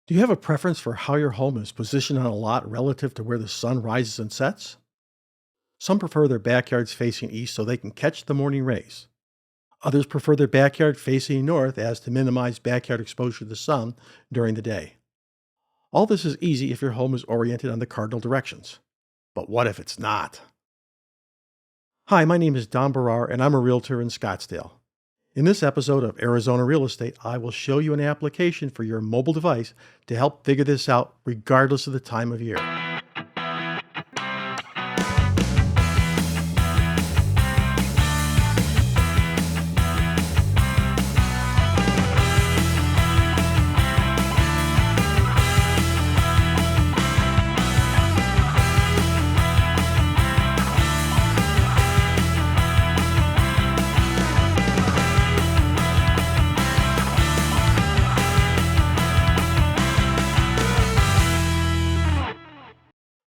Do you have a preference for how your home is positioned on a lot relative to where the sun rises and sets? Some prefer their backyards facing east so they can catch the morning rays. Others prefer their backyard facing north as to minimize backyard exposure to the sun during the day. All this is easy if your home is oriented on the cardinal directions. But what if it's not? Hi, my name is Don Barrar and I'm a realtor in Scottsdale. In this episode of Arizona Real Estate, I will show you an application for your mobile device to help figure this out regardless of the time of year.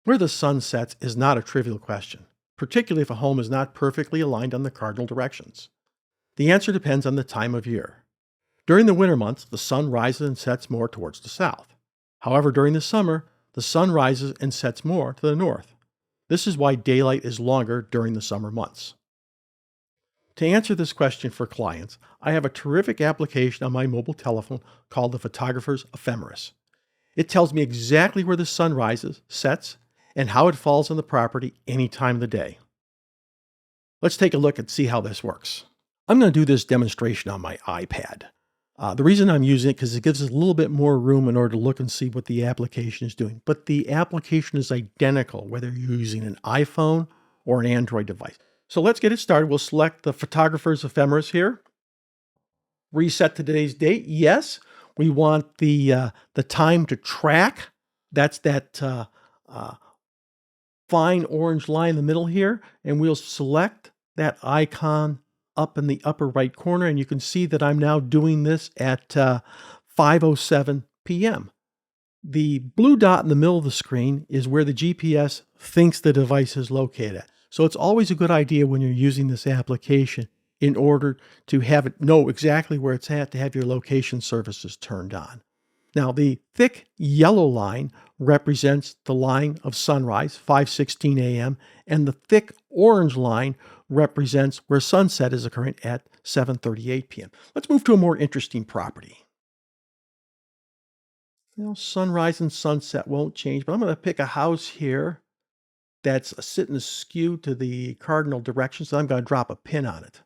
Where the sun sets is not a trivial question, particularly if a home is not perfectly aligned on the cardinal directions. The answer depends on the time of year. During the winter months, the sun rises and sets more towards the south. However, during the summer, the sun rises and sets more to the north. This is why daylight is longer during the summer months. To answer this question for clients, I have a terrific application on my mobile telephone called the Photographers Ephemeris. It tells me exactly where the sun rises, sets, and how it falls on the property any time of the day. Let's take a look and see how this works. I'm going to do this demonstration on my iPad. The reason I'm using it because it gives us a little bit more room in order to look and see what the application is doing. But the application is identical whether you're using an iPhone or an Android device. So let's get it started. We'll select the Photographers Ephemeris here. Reset today's date. Yes, we want the time to track. That's that fine orange line in the middle here, and we'll select that icon up in the upper right corner, and you can see that I'm now doing this at 5:07 p.m. The blue dot in the middle of the screen is where the GPS thinks the device is located at. So it's always a good idea when you're using this application in order to have it know exactly where it's at to have your location services turned on. Now, the thick yellow line represents the line of sunrise, 5:16 a.m., and the thick orange line represents where sunset is occurring at 7:38 p.m. Let's move to a more interesting property. Sunrise and sunset won't change, but I'm going to pick a house here that's sitting askew to the cardinal direction, so I'm going to drop a pin on it.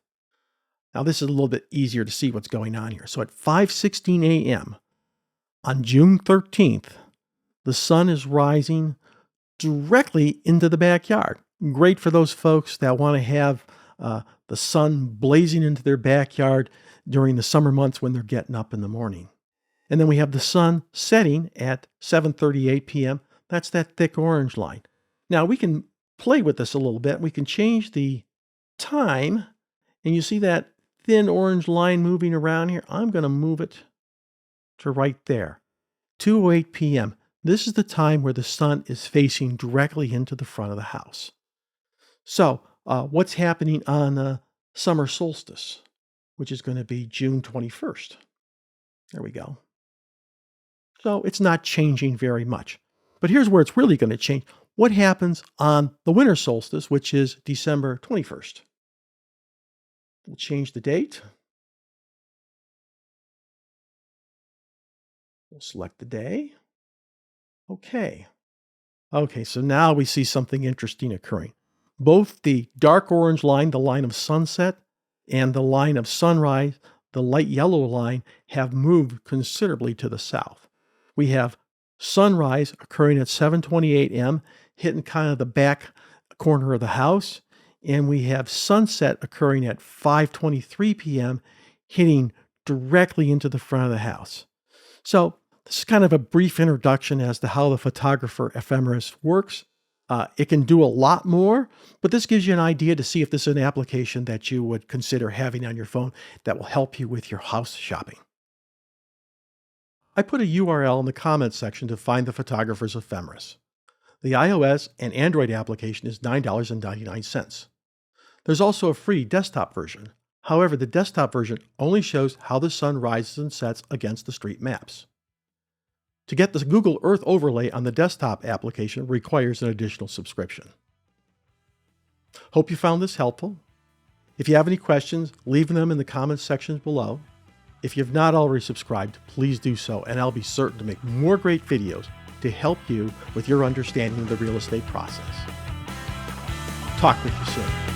Now, this is a little bit easier to see what's going on here. So at 5:16 a.m., on June 13th, the sun is rising directly into the backyard. Great for those folks that want to have the sun blazing into their backyard during the summer months when they're getting up in the morning. And then we have the sun setting at 7:38 p.m. That's that thick orange line. Now we can play with this a little bit. We can change the time, and you see that thin orange line moving around here. I'm going to move it to right there, 2:08 p.m. This is the time where the sun is facing directly into the front of the house. So what's happening on summer solstice, which is going to be June 21st? There we go. So it's not changing very much. But here's where it's really going to change. What happens on the winter solstice, which is December 21st? We'll change the date. We'll select the day. Okay. Okay, so now we see something interesting occurring. Both the dark orange line, the line of sunset, and the line of sunrise, the light yellow line, have moved considerably to the south. We have sunrise occurring at 7:28 a.m., hitting kind of the back corner of the house, and we have sunset occurring at 5:23 p.m., hitting directly into the front of the house. So this is kind of a brief introduction as to how the Photographer Ephemeris works. It can do a lot more, but this gives you an idea to see if this is an application that you would consider having on your phone that will help you with your house shopping. I put a URL in the comments section to find the Photographer's Ephemeris. The iOS and Android application is $9.99. There's also a free desktop version. However, the desktop version only shows how the sun rises and sets against the street maps. To get the Google Earth overlay on the desktop application requires an additional subscription. Hope you found this helpful. If you have any questions, leave them in the comments section below. If you've not already subscribed, please do so, and I'll be certain to make more great videos to help you with your understanding of the real estate process. Talk with you soon.